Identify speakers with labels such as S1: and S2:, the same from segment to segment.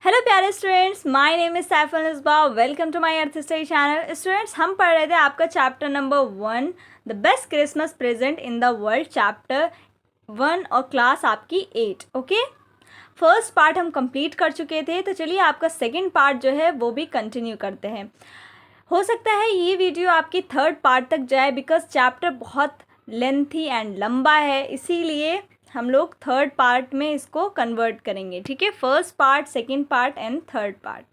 S1: Hello प्यारे students, my name is Saiful Misbah. Welcome to my earth study channel. Students, हम पढ़ रहे थे आपका chapter number 1 the best Christmas present in the world, chapter 1 और class आपकी 8। ओके, फर्स्ट पार्ट हम कंप्लीट कर चुके थे, तो चलिए आपका सेकंड पार्ट जो है वो भी कंटिन्यू करते हैं। हो सकता है ये वीडियो आपकी थर्ड पार्ट तक जाए, बिकॉज चैप्टर बहुत लेंथी एंड लंबा है, इसीलिए हम लोग थर्ड पार्ट में इसको कन्वर्ट करेंगे। ठीक है, first part, second part and third part.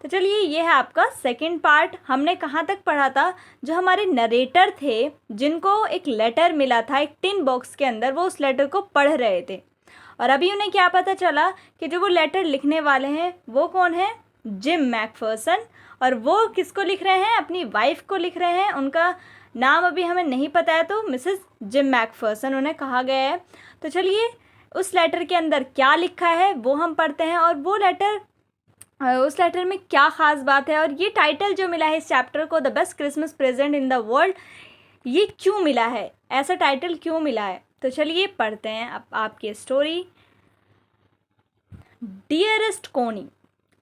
S1: तो चलिए, ये है आपका सेकंड पार्ट। हमने कहाँ तक पढ़ा था? जो हमारे नरेटर थे, जिनको एक लेटर मिला था एक टिन बॉक्स के अंदर, वो उस लेटर को पढ़ रहे थे और अभी उन्हें क्या पता चला कि जो वो लेटर लिखने वाले हैं वो कौन है? Gym McPherson. और वो किसको लिख रहे हैं? अपनी वाइफ को लिख रहे हैं। उनका नाम अभी हमें नहीं पता है, तो मिसेस जिम मैकफर्सन उन्हें कहा गया है। तो चलिए, उस लेटर के अंदर क्या लिखा है वो हम पढ़ते हैं, और वो लेटर, उस लेटर में क्या ख़ास बात है, और ये टाइटल जो मिला है इस चैप्टर को, the best Christmas present in the world, ये क्यों मिला है, ऐसा टाइटल क्यों मिला है। तो चलिए पढ़ते हैं अब आपकी स्टोरी। डियरेस्ट कोनी।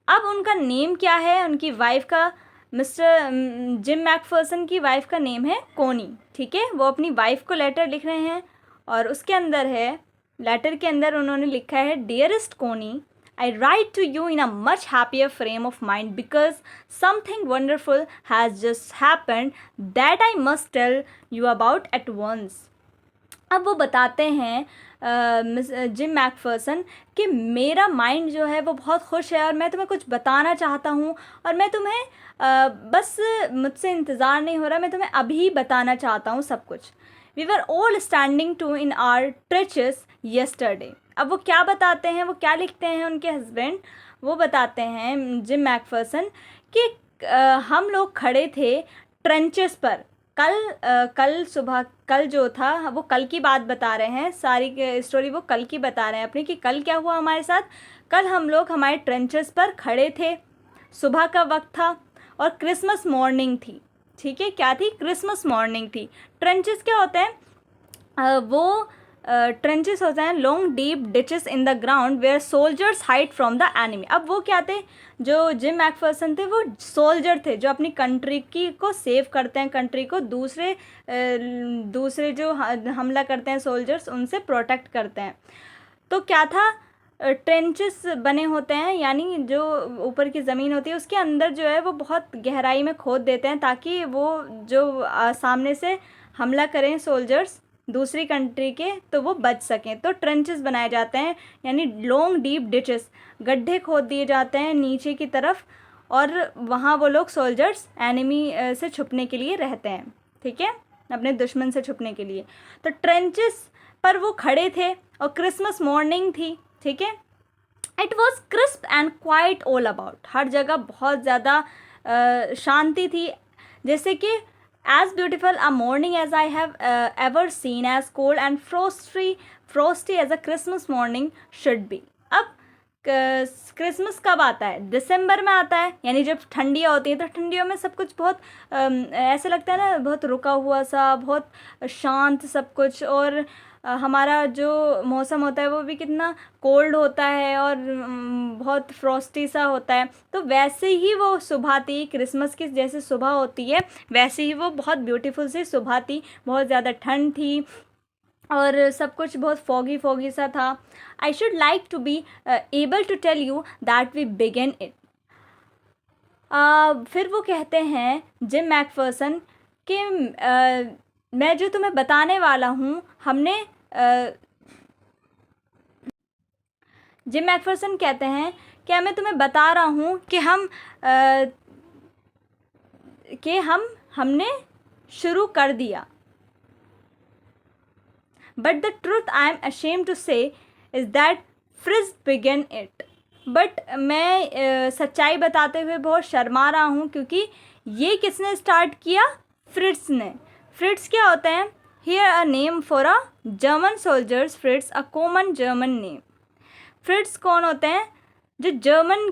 S1: अब उनका नेम क्या है? उनकी वाइफ का, मिस्टर जिम मैकफर्सन की वाइफ का नेम है कोनी। ठीक है, वो अपनी वाइफ को लेटर लिख रहे हैं और उसके अंदर है, लेटर के अंदर उन्होंने लिखा है, डियरेस्ट कोनी, I write to you in a much happier frame of mind because something wonderful has just happened that I must tell you about at once. अब वो बताते हैं जिम मैकफर्सन कि मेरा माइंड जो है वो बहुत खुश है और मैं तुम्हें कुछ बताना चाहता हूँ, और मैं तुम्हें बस मुझसे इंतज़ार नहीं हो रहा, मैं तुम्हें अभी बताना चाहता हूँ सब कुछ। We were all standing to in our trenches yesterday. अब वो क्या बताते हैं, वो क्या लिखते हैं उनके हस्बैंड? वो बताते हैं जिम मैकफर्सन कि हम लोग खड़े थे ट्रेंचेस पर। कल सुबह, कल जो था वो कल की बात बता रहे हैं, सारी स्टोरी वो कल की बता रहे हैं अपनी, कि कल क्या हुआ हमारे साथ। कल हम लोग हमारे ट्रेंचेस पर खड़े थे, सुबह का वक्त था और क्रिसमस मॉर्निंग थी। ठीक है, क्या थी? क्रिसमस मॉर्निंग थी। ट्रेंचेस क्या होते हैं? वो ट्रेंचेस होते हैं long deep ditches in the ground where soldiers hide from the enemy. अब वो क्या थे? जो जिम मैकफर्सन थे वो सोल्जर थे, जो अपनी कंट्री की को सेव करते हैं, कंट्री को दूसरे जो हमला करते हैं सोल्जर्स, उनसे प्रोटेक्ट करते हैं। तो क्या था? ट्रेंचेस बने होते हैं, यानी जो ऊपर की ज़मीन होती है उसके अंदर जो है वो बहुत गहराई में खोद देते हैं, ताकि वो जो सामने से हमला करें सोल्जर्स दूसरी कंट्री के, तो वो बच सकें। तो ट्रेंचेस बनाए जाते हैं, यानी लॉन्ग डीप डिचेस, गड्ढे खोद दिए जाते हैं नीचे की तरफ, और वहाँ वो लोग सोल्जर्स एनिमी से छुपने के लिए रहते हैं। ठीक है, अपने दुश्मन से छुपने के लिए। तो ट्रेंचेस पर वो खड़े थे और क्रिसमस मॉर्निंग थी। ठीक है, it was crisp and quite all about. हर जगह बहुत ज़्यादा शांति थी, जैसे कि as beautiful a morning as I have ever seen, as cold and frosty as a Christmas morning should be. अब क्रिसमस कब आता है? दिसंबर में आता है, यानी जब ठंडियाँ होती हैं। तो ठंडियों में सब कुछ बहुत ऐसे लगता है ना, बहुत रुका हुआ सा, बहुत शांत सब कुछ, और हमारा जो मौसम होता है वो भी कितना कोल्ड होता है और बहुत फ्रॉस्टी सा होता है। तो वैसे ही वो सुबह थी, क्रिसमस की जैसे सुबह होती है वैसे ही वो बहुत ब्यूटीफुल सी सुबह थी। बहुत ज़्यादा ठंड थी और सब कुछ बहुत फॉगी फॉगी सा था। I should like to be able to tell you that we begin it. फिर वो कहते हैं जिम मैकफर्सन कि मैं जो तुम्हें बताने वाला हूँ, हमने जिम मैकफर्सन कहते हैं क्या मैं तुम्हें बता रहा हूँ कि हमने शुरू कर दिया। But the truth I am ashamed to say is that Fritz began it. But मैं सच्चाई बताते हुए बहुत शर्मा रहा हूँ, क्योंकि ये किसने स्टार्ट किया? फ्रिट्स ने। फ्रिट्स क्या होते हैं? Here a name for a German soldiers, फ्रिट्स a common German name. फ्रिट्स कौन होते हैं? जो जर्मनी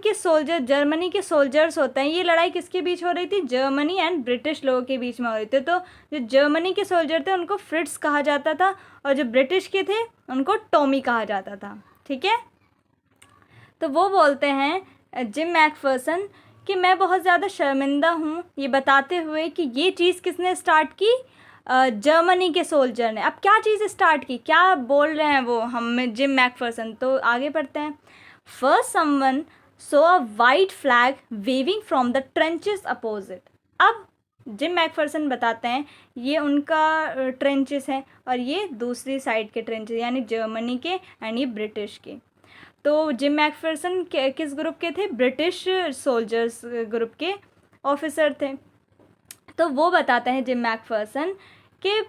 S1: के सोल्जर्स होते हैं। ये लड़ाई किसके बीच हो रही थी? जर्मनी एंड ब्रिटिश लोगों के बीच में हो रही थी। तो जो जर्मनी के सोल्जर थे उनको फ्रिट्स कहा जाता था, और जो ब्रिटिश के थे उनको टॉमी कहा जाता था। ठीक है, तो वो बोलते हैं जिम मैकफर्सन कि मैं बहुत ज़्यादा शर्मिंदा हूँ ये बताते हुए कि ये चीज़ किसने स्टार्ट की, जर्मनी के सोल्जर ने। अब क्या चीज़ स्टार्ट की, क्या बोल रहे हैं वो हम जिम मैकफर्सन, तो आगे पढ़ते हैं। First someone saw a white flag waving from the trenches opposite. अब जिम मैकफर्सन बताते हैं ये उनका ट्रेंचेस है और ये दूसरी साइड के ट्रेंचेस यानी जर्मनी के एंड ये ब्रिटिश के। तो जिम मैकफर्सन किस ग्रुप के थे, ब्रिटिश सोल्जर्स ग्रुप के ऑफिसर थे। तो वो बताते हैं जिम मैकफर्सन कि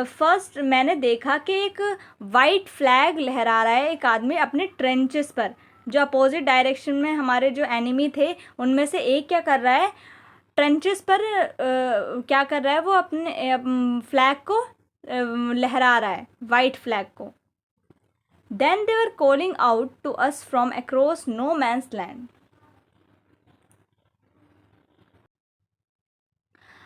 S1: फर्स्ट मैंने देखा कि एक वाइट फ्लैग लहरा रहा है एक आदमी अपने ट्रेंचेस पर, जो अपोजिट डायरेक्शन में हमारे जो एनिमी थे उनमें से एक क्या कर रहा है, ट्रेंचेस पर क्या कर रहा है वो अपने फ्लैग को लहरा रहा है, वाइट फ्लैग को। Then they were calling out to us from across no man's land.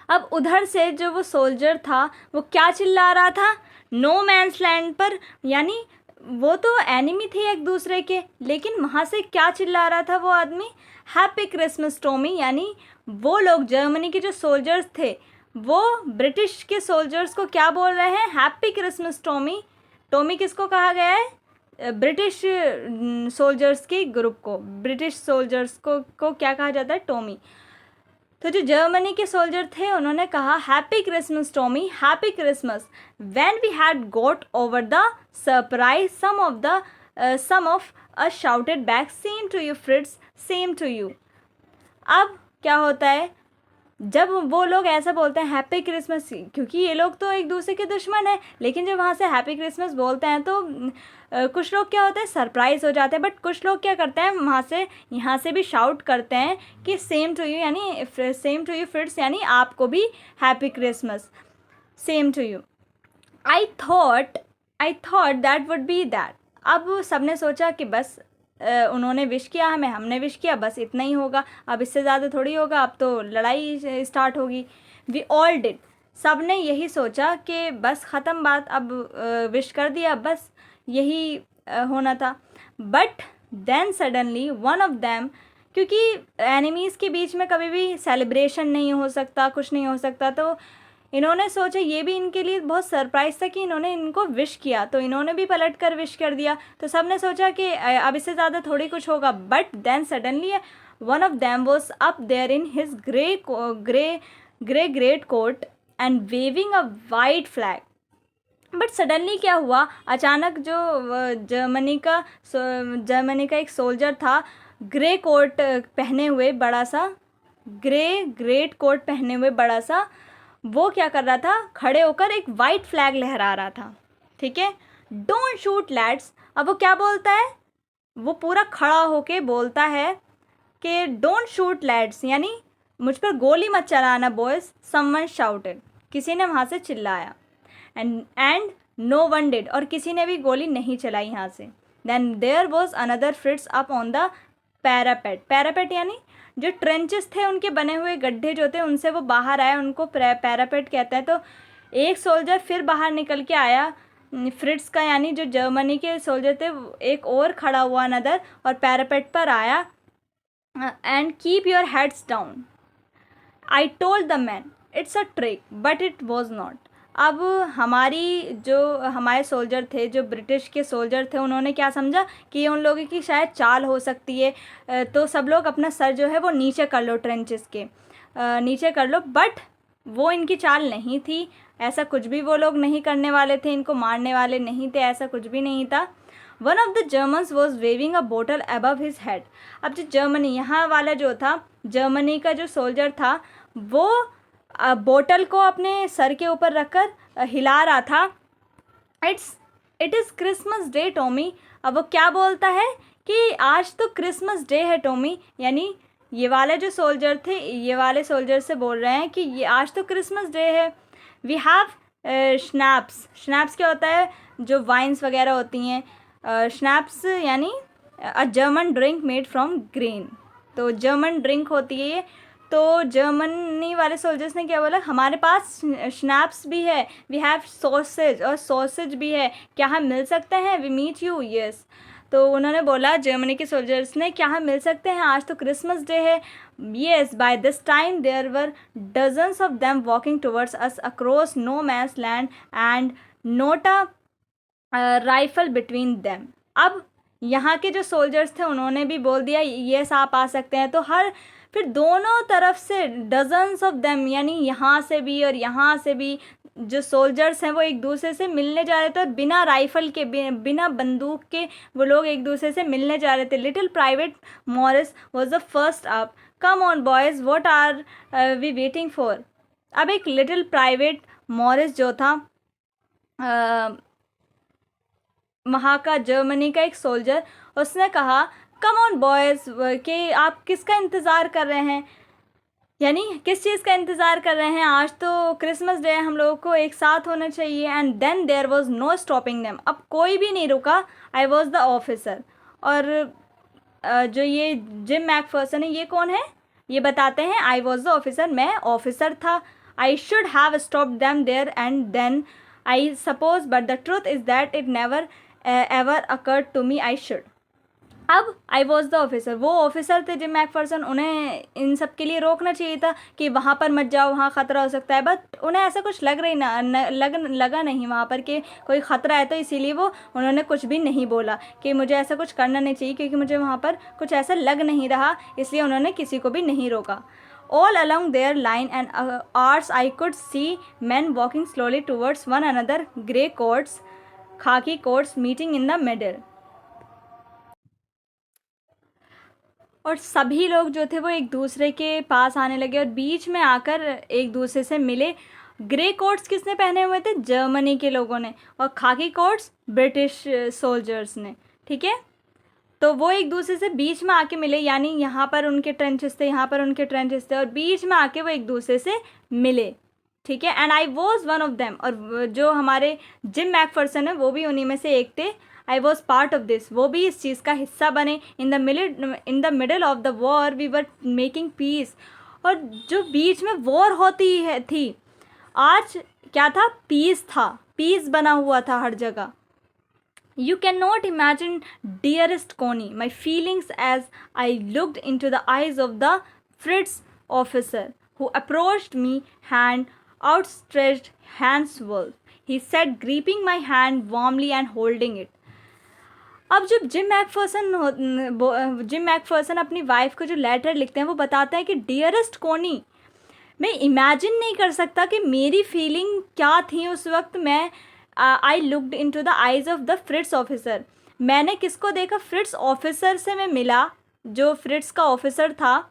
S1: अब उधर से जो वो सोल्जर था वो क्या चिल्ला रहा था, नो मैंस लैंड पर, यानी वो तो एनिमी थे एक दूसरे के, लेकिन वहाँ से क्या चिल्ला रहा था वो आदमी, हैप्पी क्रिसमस टॉमी। यानी वो लोग जर्मनी के जो सोल्जर्स थे वो ब्रिटिश के सोल्जर्स को क्या बोल रहे हैं, हैप्पी क्रिसमस टॉमी। टॉमी किसको कहा गया है, ब्रिटिश सोल्जर्स के ग्रुप को, ब्रिटिश सोल्जर्स को क्या कहा जाता है, टॉमी। तो जो जर्मनी के सोल्जर थे उन्होंने कहा happy Christmas Tommy, happy Christmas. When we had got over the surprise some of us shouted back same to you Fritz, same to you. अब क्या होता है जब वो लोग ऐसा बोलते हैं हैप्पी क्रिसमस, क्योंकि ये लोग तो एक दूसरे के दुश्मन हैं, लेकिन जब वहाँ से हैप्पी क्रिसमस बोलते हैं तो कुछ लोग क्या होते हैं सरप्राइज़ हो जाते हैं, बट कुछ लोग क्या करते हैं वहाँ से यहाँ से भी शाउट करते हैं कि सेम टू यू, यानी सेम टू यू फ्रिट्स, यानी आपको भी happy Christmas, same to you. I thought that would be that. अब सबने सोचा कि बस उन्होंने विश किया हमें, हमने विश किया, बस इतना ही होगा, अब इससे ज़्यादा थोड़ी होगा, अब तो लड़ाई स्टार्ट होगी। वी ऑल डिड, सब ने यही सोचा कि बस ख़त्म बात, अब विश कर दिया, बस यही होना था। But then suddenly one of them, क्योंकि एनिमीज़ के बीच में कभी भी सेलिब्रेशन नहीं हो सकता, कुछ नहीं हो सकता, तो इन्होंने सोचा ये भी इनके लिए बहुत सरप्राइज़ था कि इन्होंने इनको विश किया, तो इन्होंने भी पलट कर विश कर दिया। तो सब ने सोचा कि अब इससे ज़्यादा थोड़ी कुछ होगा। But then suddenly one of them was up there in his great coat and waving a white flag. But suddenly क्या हुआ, अचानक जो जर्मनी का एक सोल्जर था, ग्रे कोट पहने हुए बड़ा सा, ग्रेट कोट पहने हुए बड़ा सा, वो क्या कर रहा था, खड़े होकर एक वाइट फ्लैग लहरा रहा था। ठीक है, डोंट शूट लैड्स। अब वो क्या बोलता है, वो पूरा खड़ा होके बोलता है कि डोंट शूट लैड्स, यानी मुझ पर गोली मत चलाना बॉयज़। समवन शाउटेड, किसी ने वहाँ से चिल्लाया। एंड नो वन डिड, और किसी ने भी गोली नहीं चलाई यहाँ से। Then there was another Fritz up on the parapet. Parapet यानी जो ट्रेंचेस थे उनके बने हुए गड्ढे जो थे उनसे वो बाहर आया, उनको पैरापेट कहते हैं। तो एक सोल्जर फिर बाहर निकल के आया फ्रिट्स का, यानी जो जर्मनी के सोल्जर थे, एक और खड़ा हुआ नदर और पैरापेट पर आया। And keep your heads down, I told the man it's a trick but it was not. अब हमारे सोल्जर थे, जो ब्रिटिश के सोल्जर थे, उन्होंने क्या समझा कि ये उन लोगों की शायद चाल हो सकती है, तो सब लोग अपना सर जो है वो नीचे कर लो, ट्रेंचेस के नीचे कर लो। बट वो इनकी चाल नहीं थी, ऐसा कुछ भी वो लोग नहीं करने वाले थे, इनको मारने वाले नहीं थे, ऐसा कुछ भी नहीं था। One of the Germans was waving a bottle above his head. अब जो जर्मनी यहाँ वाला जो था, जर्मनी का जो सोल्जर था, वो बोतल को अपने सर के ऊपर रखकर हिला रहा था। It is Christmas day Tommy. अब वो क्या बोलता है कि आज तो क्रिसमस डे है टॉमी, यानी ये वाले जो सोल्जर थे, ये वाले सोल्जर से बोल रहे हैं कि ये आज तो क्रिसमस डे है। वी हैव स्नैप्स क्या होता है, जो वाइन्स वगैरह होती हैं, स्नैप्स यानी a German drink made from grain. तो जर्मन ड्रिंक होती है ये। तो जर्मनी वाले सोल्जर्स ने क्या बोला, हमारे पास स्नैप्स भी है, वी हैव सॉसेज, और सॉसेज भी है, क्या हम मिल सकते हैं, वी मीट यू, यस। तो उन्होंने बोला जर्मनी के सोल्जर्स ने, क्या हम मिल सकते हैं, आज तो क्रिसमस डे है. Yes, by this time there were dozens of them walking towards us across no man's land and not a rifle between them. अब यहाँ के जो सोल्जर्स थे उन्होंने भी बोल दिया येस आप आ सकते हैं. तो फिर दोनों तरफ से डजन्स ऑफ देम, यानी यहाँ से भी और यहाँ से भी जो सोल्जर्स हैं वो एक दूसरे से मिलने जा रहे थे, और बिना राइफल के, बिना बंदूक के वो लोग एक दूसरे से मिलने जा रहे थे. Little private Morris was the first up. Come on boys, what are we waiting for. अब एक लिटिल प्राइवेट मॉरिस जो था, वहाँ का जर्मनी का एक सोल्जर, उसने कहा कम ऑन बॉयज़, कि आप किसका इंतज़ार कर रहे हैं, यानी किस चीज़ का इंतज़ार कर रहे हैं, आज तो क्रिसमस डे है, हम लोगों को एक साथ होना चाहिए. And then there was no stopping them. अब कोई भी नहीं रुका. I was the officer. और जो ये जिम मैकफर्सन है, ये कौन है, ये बताते हैं. आई वॉज द ऑफिसर, मैं ऑफिसर था. I should have stopped them there and then I suppose, but the truth is that it never ever occurred to me I should. अब आई वॉज द ऑफिसर, वो officer थे Jim McPherson, उन्हें इन सब के लिए रोकना चाहिए था कि वहाँ पर मत जाओ, वहाँ ख़तरा हो सकता है. बट उन्हें ऐसा कुछ लगा नहीं वहाँ पर कि कोई ख़तरा है, तो इसीलिए उन्होंने कुछ भी नहीं बोला कि मुझे ऐसा कुछ करना नहीं चाहिए, क्योंकि मुझे वहाँ पर कुछ ऐसा लग नहीं रहा, इसलिए उन्होंने किसी को भी नहीं रोका. All along their line and hours I could see men walking slowly towards one another, grey coats, khaki coats meeting in the middle. और सभी लोग जो थे वो एक दूसरे के पास आने लगे और बीच में आकर एक दूसरे से मिले. ग्रे कोट्स किसने पहने हुए थे, जर्मनी के लोगों ने, और खाकी कोट्स ब्रिटिश सोल्जर्स ने. ठीक है, तो वो एक दूसरे से बीच में आके मिले, यानी यहाँ पर उनके ट्रेंचेस थे, यहाँ पर उनके ट्रेंचेस थे, और बीच में आके वो एक दूसरे से मिले. ठीक है, and I was one of them. और जो हमारे जिम मैकफर्सन है वो भी उन्हीं में से एक थे. I was part of this, वो भी इस चीज़ का हिस्सा बने. In the middle of the war we were making peace. और जो बीच में वॉर होती है थी, आज क्या था, पीस था, पीस बना हुआ था हर जगह. You cannot imagine, dearest Connie, my feelings as I looked into the eyes of the Fritz officer who approached me, hand outstretched, Hans Wolf. He said, gripping my hand warmly and holding it. अब जब gym Macpherson अपनी wife को जो letter लिखते हैं वो बताते हैं कि डियरेस्ट कोनी, मैं इमेजिन नहीं कर सकता कि मेरी फीलिंग क्या थी उस वक्त. मैं I looked into the eyes of the Fritz officer. मैंने किसको देखा, फ्रिट्स ऑफिसर से मैं मिला. जो फ्रिट्स का ऑफिसर था,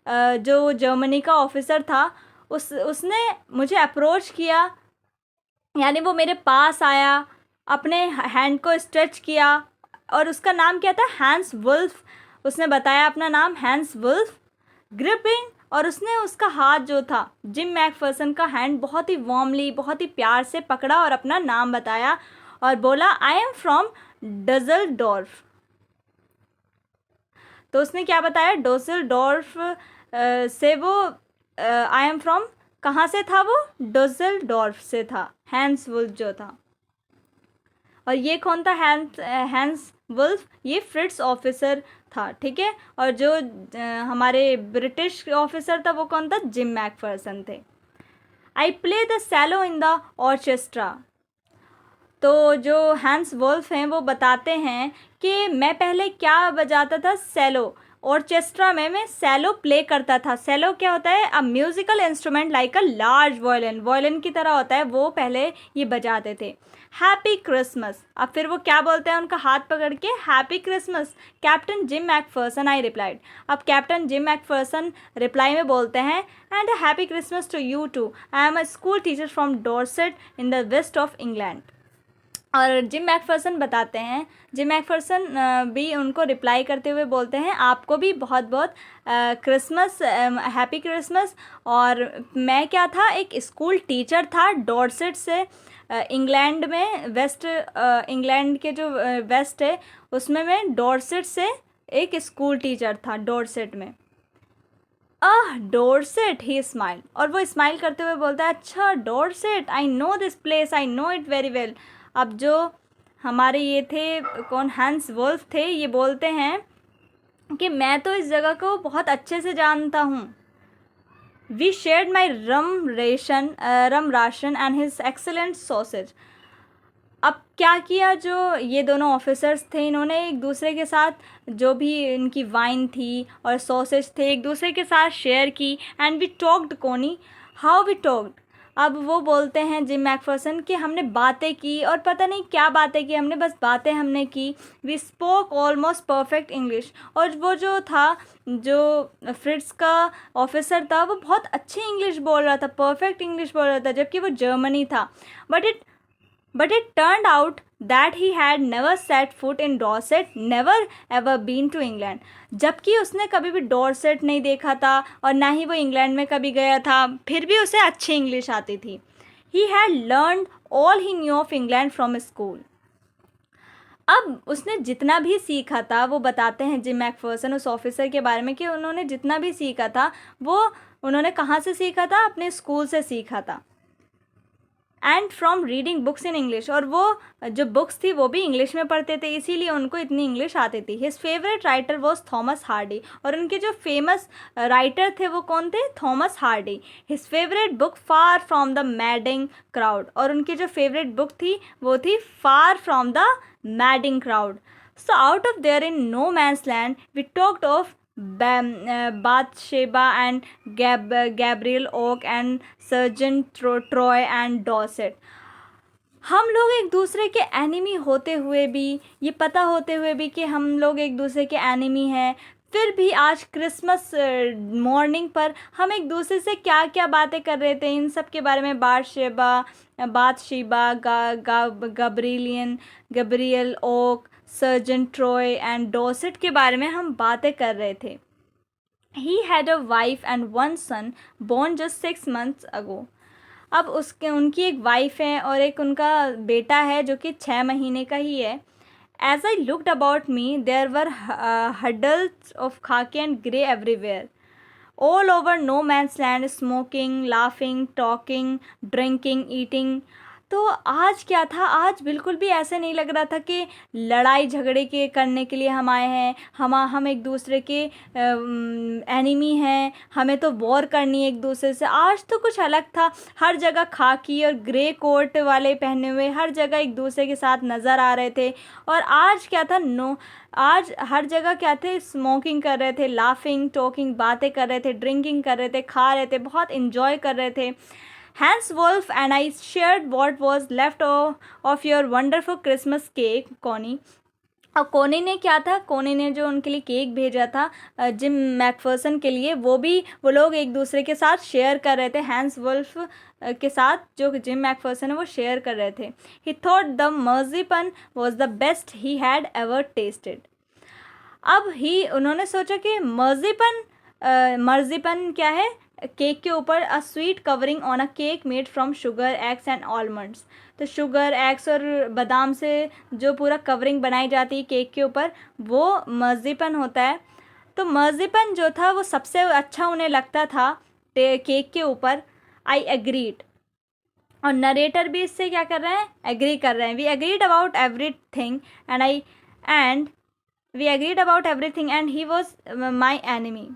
S1: जो जर्मनी का ऑफिसर था, उसने मुझे अप्रोच किया, यानी वो मेरे पास आया, अपने हैंड को स्ट्रेच किया, और उसका नाम क्या था, हैंस वुल्फ. उसने बताया अपना नाम, हैंस वुल्फ. ग्रिपिंग, और उसने उसका हाथ जो था, जिम मैकफर्सन का हैंड, बहुत ही वार्मली, बहुत ही प्यार से पकड़ा और अपना नाम बताया और बोला, आई एम फ्रॉम डसेल्डोर्फ. तो उसने क्या बताया, डसेल्डोर्फ से वो, आई एम फ्रॉम, कहाँ से था वो, डसेल्डोर्फ से था हैंस वुल्फ जो था. और ये कौन था, हैंस वुल्फ, ये फ्रिट्स ऑफिसर था. ठीक है, और जो हमारे ब्रिटिश ऑफिसर था वो कौन था, जिम मैकफर्सन थे. I play the cello in the orchestra. तो जो हैंस वुल्फ हैं वो बताते हैं कि मैं पहले क्या बजाता था, सैलो. ऑर्केस्ट्रा में मैं सैलो प्ले करता था. सैलो क्या होता है, अ musical instrument like a large violin, violin की तरह होता है, वो पहले ये बजाते थे. Happy Christmas. अब फिर वो क्या बोलते हैं, उनका हाथ पकड़ के, happy Christmas captain Jim McPherson, I replied. अब कैप्टन जिम मैकफर्सन रिप्लाई में बोलते हैं, and a happy Christmas to you too. I am a school teacher from Dorset in the west of England. और जिम मैकफर्सन बताते हैं, Jim Macpherson भी उनको reply करते हुए बोलते हैं, आपको भी बहुत बहुत क्रिसमस, हैप्पी क्रिसमस. और मैं क्या था, एक स्कूल टीचर था डॉर्सेट से, इंग्लैंड में, वेस्ट इंग्लैंड के जो वेस्ट है उसमें मैं डॉर्सेट से एक स्कूल टीचर था, डॉर्सेट में. डॉर्सेट, ही स्माइल. और वो स्माइल करते हुए बोलता है, अच्छा Dorset, I know this place, I know it very well. अब जो हमारे ये थे कौन, हैंस वुल्फ थे, ये बोलते हैं कि मैं तो इस जगह को बहुत अच्छे से जानता हूँ। We shared my rum ration and his excellent sausage. अब क्या किया, जो ये दोनों ऑफिसर्स थे इन्होंने एक दूसरे के साथ जो भी इनकी वाइन थी और सॉसेज थे एक दूसरे के साथ शेयर की। एंड वी टॉक्ड कोनी, हाउ वी टॉक्ड। अब वो बोलते हैं जिम मैकफर्सन कि हमने बातें की और पता नहीं क्या बातें की, हमने बस बातें हमने की। We spoke almost perfect English. और वो जो था, जो फ्रिट्स का ऑफिसर था, वो बहुत अच्छी इंग्लिश बोल रहा था, परफेक्ट इंग्लिश बोल रहा था, जबकि वो जर्मनी था। But it turned out that he had never set foot in Dorset, never ever been to England. जबकि उसने कभी भी डॉर्सेट नहीं देखा था और ना ही वो इंग्लैंड में कभी गया था, फिर भी उसे अच्छी इंग्लिश आती थी। He had learned all he knew of England from school. अब उसने जितना भी सीखा था, वो बताते हैं जिम मैकफर्सन उस ऑफिसर के बारे में कि उन्होंने जितना भी सीखा था वो उन्होंने कहाँ से सीखा था, अपने स्कूल से सीखा था। And from reading books in English, और वो जो बुक्स थी वो भी इंग्लिश में पढ़ते थे, इसीलिए उनको इतनी इंग्लिश आती थी। His favourite writer was Thomas Hardy, और उनके जो फेमस राइटर थे वो कौन थे, Thomas Hardy. His favourite book Far from the Madding Crowd, और उनकी जो फेवरेट बुक थी वो थी Far from the Madding Crowd. So out of there in no man's land we talked of Bathsheba and Gabriel Oak and Sergeant Troy and Dorset. हम लोग एक दूसरे के एनिमी होते हुए भी, ये पता होते हुए भी कि हम लोग एक दूसरे के एनिमी हैं, फिर भी आज क्रिसमस मॉर्निंग पर हम एक दूसरे से क्या क्या बातें कर रहे थे, इन सब के बारे में। Bathsheba, Gabriel Oak, sergeant Troy and Dorset के बारे में हम बातें कर रहे थे। He had a wife and one son born just 6 months ago. अब उनकी एक वाइफ है और एक उनका बेटा है जो कि 6 महीने का ही है। As I looked about me, there were huddles of khaki and grey everywhere. All over no man's land, smoking, laughing, talking, drinking, eating. तो आज क्या था, आज बिल्कुल भी ऐसे नहीं लग रहा था कि लड़ाई झगड़े के करने के लिए हम आए हैं, हम एक दूसरे के एनिमी हैं, हमें तो वॉर करनी है एक दूसरे से। आज तो कुछ अलग था, हर जगह खाकी और ग्रे कोट वाले पहने हुए हर जगह एक दूसरे के साथ नज़र आ रहे थे। और आज क्या था, आज हर जगह क्या थे, स्मोकिंग कर रहे थे, लाफिंग, टॉकिंग, बातें कर रहे थे, ड्रिंकिंग कर रहे थे, खा रहे थे, बहुत इन्जॉय कर रहे थे। Hans Wolf and I shared what was left of your wonderful Christmas cake, Connie. और कोनी ने क्या था, कोनी ने जो उनके लिए केक भेजा था जिम मैकफर्सन के लिए, वो लोग एक दूसरे के साथ शेयर कर रहे थे। हैंस वुल्फ के साथ जो जिम मैकफर्सन है वो शेयर कर रहे थे। He thought the marzipan was the best he had ever tasted. अब उन्होंने सोचा कि मर्जीपन क्या है, केक के ऊपर a sweet covering on a cake made from sugar, eggs and almonds. तो शुगर, एग्स और बादाम से जो पूरा कवरिंग बनाई जाती है केक के ऊपर, वो मर्जीपन होता है। तो मर्जीपन जो था वो सबसे अच्छा उन्हें लगता था केक के ऊपर। आई एग्रीड, और नरेटर भी इससे क्या कर रहे हैं, एग्री कर रहे हैं। We agreed about everything and he was my enemy.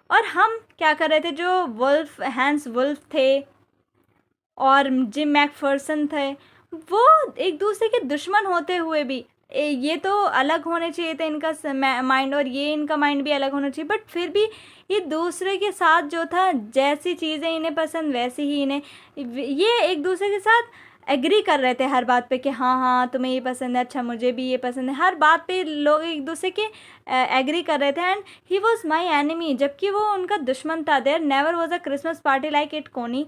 S1: और हम क्या कर रहे थे, जो हैंस वुल्फ थे और जिम मैकफर्सन थे, वो एक दूसरे के दुश्मन होते हुए भी, ये तो अलग होने चाहिए थे इनका माइंड और ये इनका माइंड भी अलग होना चाहिए, बट फिर भी ये दूसरे के साथ जो था, जैसी चीज़ें इन्हें पसंद वैसी ही इन्हें, ये एक दूसरे के साथ एग्री कर रहे थे हर बात पे कि हाँ तुम्हें ये पसंद है, अच्छा मुझे भी ये पसंद है। हर बात पे लोग एक दूसरे के एग्री कर रहे थे। And he was my enemy, जबकि वो उनका दुश्मन था। There never was a Christmas party like it, Connie.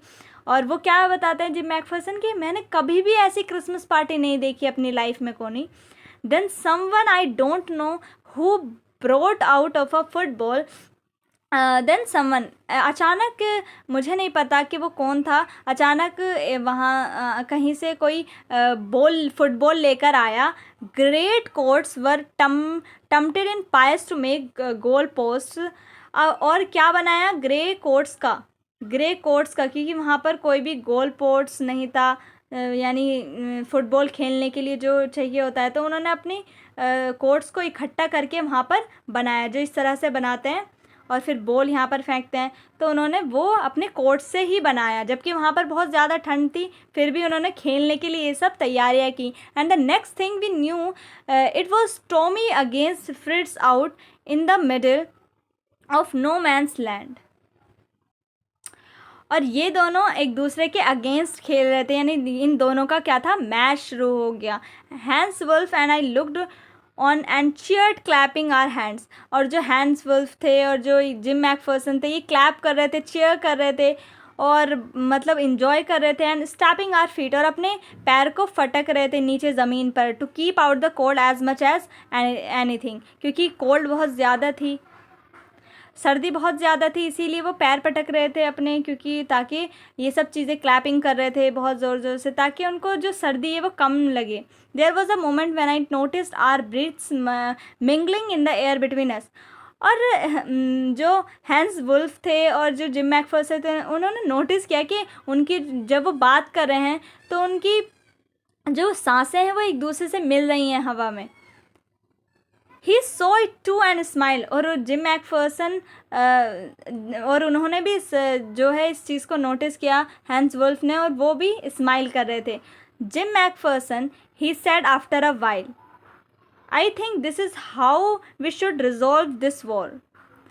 S1: और वो क्या बताते हैं जिम मैकफर्सन कि मैंने कभी भी ऐसी क्रिसमस पार्टी नहीं देखी अपनी लाइफ में, Connie. Then someone I don't know who brought out of a football, then someone, अचानक मुझे नहीं पता कि वो कौन था, अचानक वहाँ कहीं से कोई फुटबॉल लेकर आया। Great coats were dumped in piles to make goal post. और क्या बनाया, ग्रे कोर्ट्स का, क्योंकि वहाँ पर कोई भी गोल पोस्ट नहीं था, यानी फुटबॉल खेलने के लिए जो चाहिए होता है, तो उन्होंने अपनी कोर्ट्स को इकट्ठा करके वहाँ पर बनाया, जो इस तरह से बनाते हैं और फिर बॉल यहाँ पर फेंकते हैं। तो उन्होंने वो अपने कोर्ट से ही बनाया, जबकि वहाँ पर बहुत ज़्यादा ठंड थी, फिर भी उन्होंने खेलने के लिए ये सब तैयारियाँ की। And the next thing we knew, it was Tommy against Fritz out in the middle of no man's land. और ये दोनों एक दूसरे के अगेंस्ट खेल रहे थे, यानी इन दोनों का क्या था, मैच शुरू हो गया। Hans Wolf and I looked on and cheered clapping our hands. और जो हैंस वुल्फ थे और जो जिम मैकफर्सन थे, ये क्लैप कर रहे थे, चीयर कर रहे थे और मतलब इन्जॉय कर रहे थे। एंड स्टैपिंग आवर फीट, और अपने पैर को फटक रहे थे नीचे ज़मीन पर, to keep out the cold as much as anything, क्योंकि कोल्ड बहुत ज़्यादा थी, सर्दी बहुत ज़्यादा थी, इसीलिए वो पैर पटक रहे थे अपने, क्योंकि ताकि ये सब चीज़ें क्लैपिंग कर रहे थे बहुत ज़ोर ज़ोर से, ताकि उनको जो सर्दी है वो कम लगे। There was a moment when I noticed our breaths mingling in the air between us. और जो हैंस वुल्फ थे और जो जिम मैकफर्सन थे, उन्होंने नोटिस किया कि उनकी जब वो बात कर रहे हैं तो उनकी जो सांसें हैं वो एक दूसरे से मिल रही हैं हवा में। He saw it too and smile. और जिम मैकफर्सन और उन्होंने भी जो है इस चीज़ को नोटिस किया, हैंस वुल्फ ने, और वो भी स्माइल कर रहे थे। Jim McPherson, he said after a while, I think this is how we should resolve this war,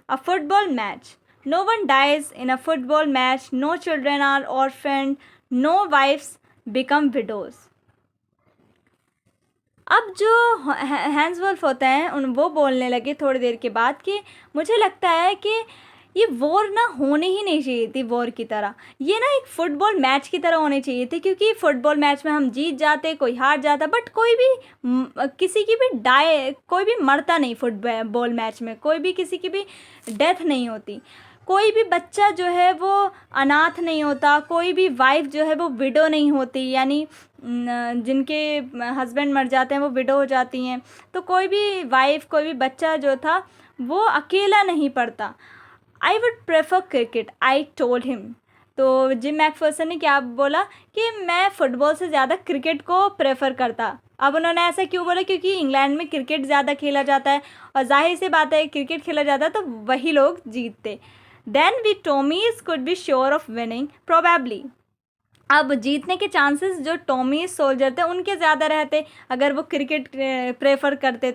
S1: a football match, no one dies in a football match, no children are orphaned, no wives become widows. अब जो hence wolf होते हैं वो बोलने लगे थोड़ी देर के बाद कि मुझे लगता है कि ये वॉर ना होनी ही नहीं चाहिए थी वॉर की तरह, ये ना एक फ़ुटबॉल मैच की तरह होनी चाहिए थी, क्योंकि फ़ुटबॉल मैच में हम जीत जाते, कोई हार जाता, बट कोई भी किसी की भी कोई भी मरता नहीं फुटबॉल मैच में, कोई भी किसी की भी डेथ नहीं होती, कोई भी बच्चा जो है वो अनाथ नहीं होता, कोई भी वाइफ जो है वो विडो नहीं होती, यानी जिनके हस्बैंड मर जाते हैं वो विडो हो जाती हैं, तो कोई भी वाइफ, कोई भी बच्चा जो था वो अकेला नहीं पड़ता। I would prefer cricket, I told him. तो जिम मैकफर्सन ने क्या बोला कि मैं फ़ुटबॉल से ज़्यादा क्रिकेट को प्रेफर करता। अब उन्होंने ऐसा क्यों बोला, क्योंकि इंग्लैंड में क्रिकेट ज़्यादा खेला जाता है, और जाहिर सी बात है क्रिकेट खेला जाता है तो वही लोग जीतते। Then we Tommies could be sure of winning probably. अब जीतने के चांसेस जो टॉमी सोल्जर थे उनके ज़्यादा रहते अगर वो क्रिकेट प्रेफर करते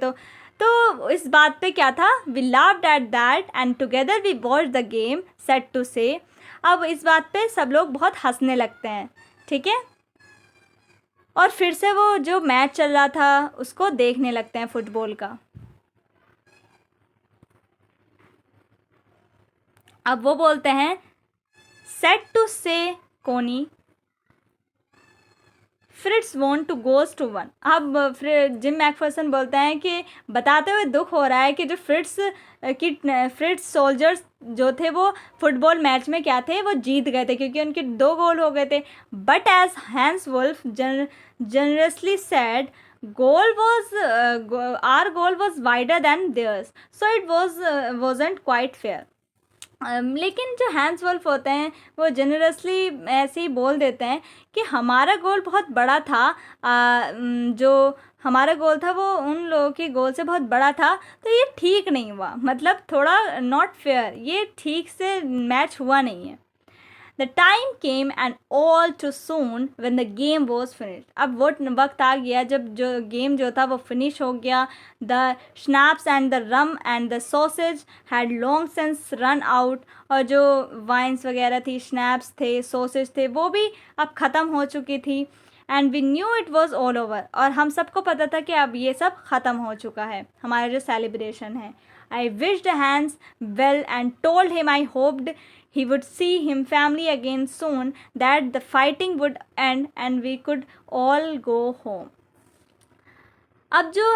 S1: तो इस बात पे क्या था, we laughed at that and together we watch the game, sad to say. अब इस बात पे सब लोग बहुत हंसने लगते हैं, ठीक है, और फिर से वो जो मैच चल रहा था उसको देखने लगते हैं फुटबॉल का। अब वो बोलते हैं, set to say Connie, Fritz won two goals to one. अब जिम मैकफर्सन बोलते हैं कि बताते हुए दुख हो रहा है कि जो फ्रिट्स सोल्जर्स जो थे वो फुटबॉल मैच में क्या थे, वो जीत गए थे क्योंकि उनके 2 गोल हो गए थे। But as Hans Wolf generously said, our goal was wider than theirs, so it wasn't quite fair. लेकिन जो हैंस वुल्फ होते हैं वो जनरसली ऐसे ही बोल देते हैं कि हमारा गोल बहुत बड़ा था, जो हमारा गोल था वो उन लोगों के गोल से बहुत बड़ा था, तो ये ठीक नहीं हुआ, मतलब थोड़ा नॉट फेयर, ये ठीक से मैच हुआ नहीं है। The time came and all too soon when the game was finished. अब वो वक्त आ गया जब जो गेम जो था वो फिनिश हो गया। The schnapps and the rum and the sausage had long since run out. और जो वाइन्स वगैरह थी, स्नैप्स थे, सॉसेज थे, वो भी अब ख़त्म हो चुकी थी। And we knew it was all over, और हम सबको पता था कि अब ये सब ख़त्म हो चुका है, हमारा जो सेलिब्रेशन है। I wished Hans well and told him I hoped he would see him family again soon, that the fighting would end and we could all go home. अब जो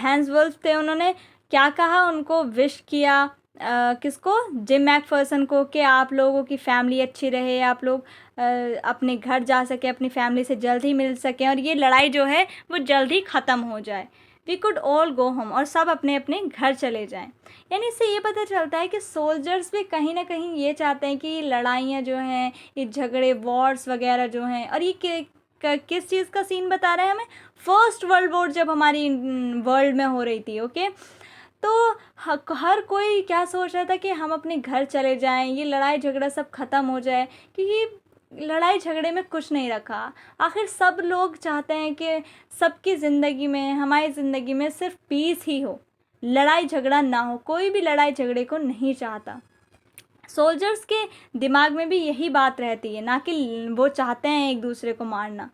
S1: हैंस वुल्फ थे उन्होंने क्या कहा, उनको विश किया, किसको, जिम मैकफर्सन को, कि आप लोगों की फैमिली अच्छी रहे, आप लोग अपने घर जा सके, अपनी फैमिली से जल्द ही मिल सकें और ये लड़ाई जो है वो जल्द ही ख़त्म हो जाए, we could all go home, और सब अपने अपने घर चले जाएं। यानी इससे ये पता चलता है कि सोल्जर्स भी कहीं ना कहीं ये चाहते हैं कि लड़ाइयाँ जो हैं, ये झगड़े, वॉर्स वगैरह जो हैं, और ये किस चीज़ का सीन बता रहा है हमें, फर्स्ट वर्ल्ड वॉर जब हमारी वर्ल्ड में हो रही थी। ओके, तो हर कोई क्या सोच रहा था कि हम अपने घर चले जाएं, ये लड़ाई झगड़ा सब ख़त्म हो जाए, क्योंकि लड़ाई झगड़े में कुछ नहीं रखा। आखिर सब लोग चाहते हैं कि सबकी ज़िंदगी में, हमारी ज़िंदगी में सिर्फ पीस ही हो, लड़ाई झगड़ा ना हो। कोई भी लड़ाई झगड़े को नहीं चाहता। सोल्जर्स के दिमाग में भी यही बात रहती है, ना कि वो चाहते हैं एक दूसरे को मारना।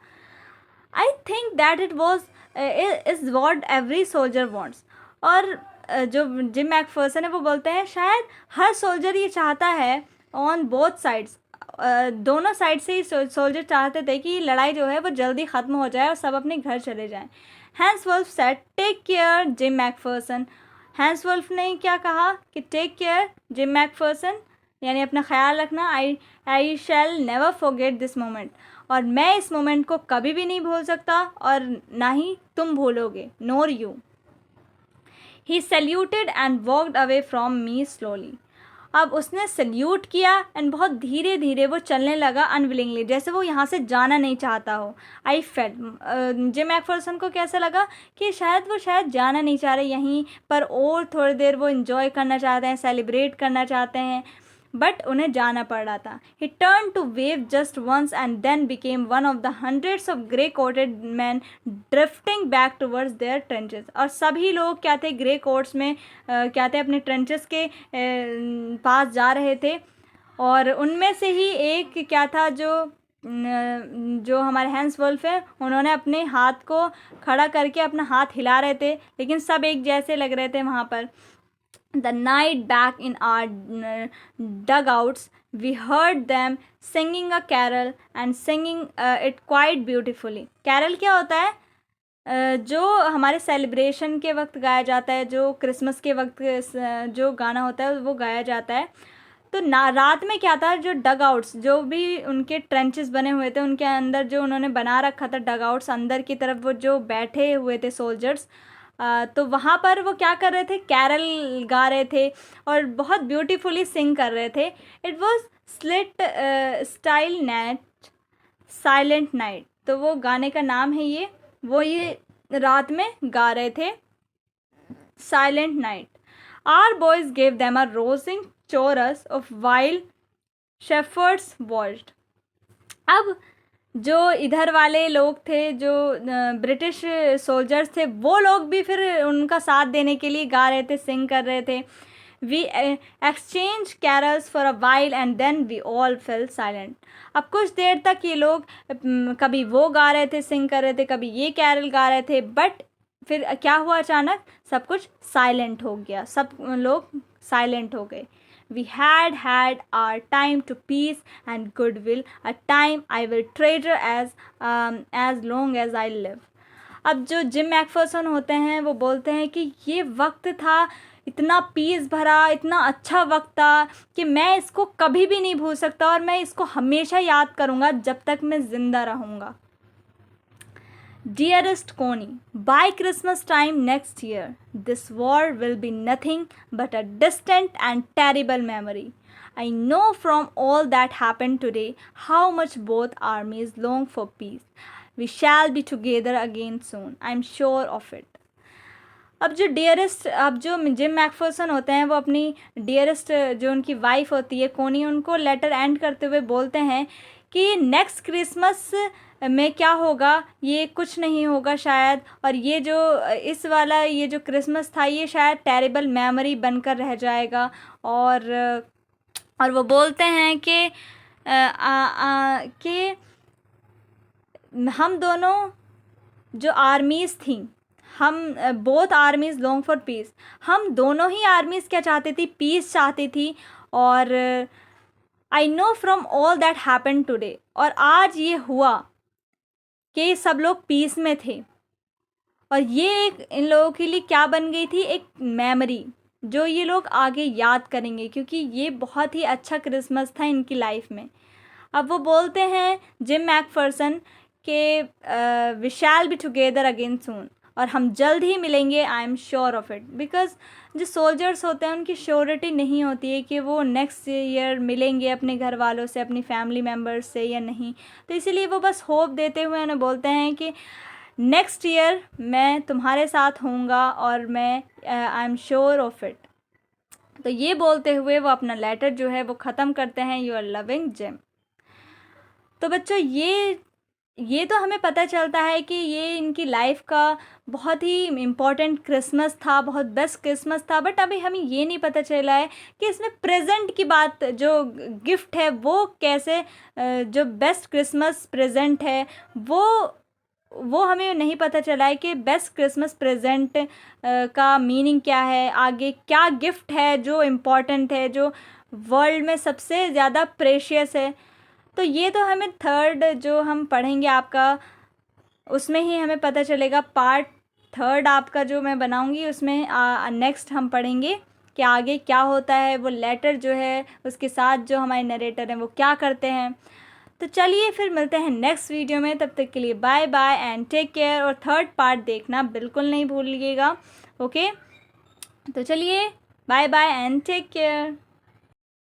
S1: I think that it was is what every soldier wants. और जो जिम मैकफर्सन है वो बोलते हैं शायद हर सोल्जर ये चाहता है, ऑन बोथ साइड्स, दोनों साइड से ही सोल्जर चाहते थे कि लड़ाई जो है वो जल्दी ख़त्म हो जाए और सब अपने घर चले जाएं। Hans Wolf said take care Jim McPherson. Hans Wolf ने क्या कहा कि टेक केयर जिम मैकफर्सन, यानी अपना ख्याल रखना। I shall never forget this moment, और मैं इस मोमेंट को कभी भी नहीं भूल सकता, और ना ही तुम भूलोगे, nor you. He saluted and walked away from me slowly. अब उसने सल्यूट किया एंड बहुत धीरे धीरे वो चलने लगा, अनविलिंगली, जैसे वो यहाँ से जाना नहीं चाहता हो। आई फेल्ट, जिम मैकफर्सन को कैसा लगा कि शायद वो जाना नहीं चाह रहे यहीं पर, और थोड़ी देर वो इन्जॉय करना चाहते हैं, सेलिब्रेट करना चाहते हैं, बट उन्हें जाना पड़ रहा था। He turn to wave just once and then became one of the hundreds of grey coated man drifting back towards their trenches. और सभी लोग क्या थे, ग्रे कोट्स में क्या थे, अपने ट्रेंचेस के पास जा रहे थे। और उनमें से ही एक क्या था, जो हमारे हैंस वुल्फ है, उन्होंने अपने हाथ को खड़ा करके अपना हाथ हिला रहे थे, लेकिन सब एक जैसे लग रहे थे वहाँ पर। The night back in our dugouts, we heard them singing a carol and singing it quite beautifully. Carol क्या होता है? जो हमारे सेलिब्रेशन के वक्त गाया जाता है, जो क्रिसमस के वक्त जो गाना होता है वो गाया जाता है। तो ना रात में क्या था, जो डग आउट्स, जो भी उनके ट्रेंचेस बने हुए थे, उनके अंदर जो उन्होंने बना रखा था डग आउट्स, अंदर की तरफ वो जो बैठे हुए थे सोल्जर्स, तो वहाँ पर वो क्या कर रहे थे, कैरल गा रहे थे और बहुत ब्यूटीफुली सिंग कर रहे थे। It was slit style night, silent night. तो वो गाने का नाम है ये रात में गा रहे थे, silent night. Our boys gave them a rousing chorus of while shepherds watched. अब जो इधर वाले लोग थे, जो ब्रिटिश सोल्जर्स थे, वो लोग भी फिर उनका साथ देने के लिए गा रहे थे, सिंग कर रहे थे। We exchange carols for a while and then we all fell silent. अब कुछ देर तक ये लोग कभी वो गा रहे थे, सिंग कर रहे थे, कभी ये कैरल गा रहे थे, बट फिर क्या हुआ, अचानक सब कुछ साइलेंट हो गया, सब लोग साइलेंट हो गए। We had our time to peace and goodwill, a time I will treasure as long as I live. अब जो जिम मैकफर्सन होते हैं वो बोलते हैं कि ये वक्त था इतना पीस भरा, इतना अच्छा वक्त था कि मैं इसको कभी भी नहीं भूल सकता, और मैं इसको हमेशा याद करूँगा जब तक मैं ज़िंदा रहूँगा। Dearest Connie, by Christmas time next year, this war will be nothing but a distant and terrible memory. I know from all that happened today how much both armies long for peace. We shall be together again soon. I'm sure of it. अब जो gym Macpherson होते हैं वो अपनी dearest जो उनकी wife होती है कोनी, उनको लेटर एंड करते हुए बोलते हैं कि नेक्स्ट क्रिसमस में क्या होगा, ये कुछ नहीं होगा शायद, और ये जो क्रिसमस था ये शायद टेरिबल मेमोरी बनकर रह जाएगा। और वो बोलते हैं कि हम दोनों जो आर्मीज़ थी, हम both armies long for piece, हम दोनों ही आर्मीज़ क्या चाहती थी, पीस चाहती थी। और I know from all that happen today, और आज ये हुआ कि सब लोग पीस में थे, और ये एक इन लोगों के लिए क्या बन गई थी, एक मेमोरी जो ये लोग आगे याद करेंगे, क्योंकि ये बहुत ही अच्छा क्रिसमस था इनकी लाइफ में। अब वो बोलते हैं जिम मैकफर्सन के we shall be together again soon, और हम जल्द ही मिलेंगे, I am sure of it. Because जो सोल्जर्स होते हैं उनकी श्योरिटी नहीं होती है कि वो नेक्स्ट ईयर मिलेंगे अपने घर वालों से, अपनी फैमिली मेम्बर्स से या नहीं। तो इसीलिए वो बस होप देते हुए उन्हें बोलते हैं कि नेक्स्ट ईयर मैं तुम्हारे साथ होऊंगा और मैं आई एम श्योर ऑफ इट। तो ये बोलते हुए वो अपना लेटर जो है वो ख़त्म करते हैं, यू आर लविंग जिम। तो बच्चों ये तो हमें पता चलता है कि ये इनकी लाइफ का बहुत ही इम्पॉर्टेंट क्रिसमस था, बहुत बेस्ट क्रिसमस था। बट अभी हमें ये नहीं पता चला है कि इसमें प्रेजेंट की बात, जो गिफ्ट है वो कैसे, जो बेस्ट क्रिसमस प्रेजेंट है वो हमें नहीं पता चला है कि बेस्ट क्रिसमस प्रेजेंट का मीनिंग क्या है, आगे क्या गिफ्ट है जो इम्पॉर्टेंट है, जो वर्ल्ड में सबसे ज़्यादा प्रेशियस है। तो ये तो हमें थर्ड जो हम पढ़ेंगे आपका, उसमें ही हमें पता चलेगा। पार्ट थर्ड आपका जो मैं बनाऊंगी उसमें नेक्स्ट हम पढ़ेंगे कि आगे क्या होता है, वो लेटर जो है उसके साथ जो हमारे नरेटर हैं वो क्या करते हैं। तो चलिए फिर मिलते हैं नेक्स्ट वीडियो में, तब तक के लिए bye bye and take care. और थर्ड पार्ट देखना बिल्कुल नहीं भूलिएगा, ओके। तो चलिए bye bye and take care.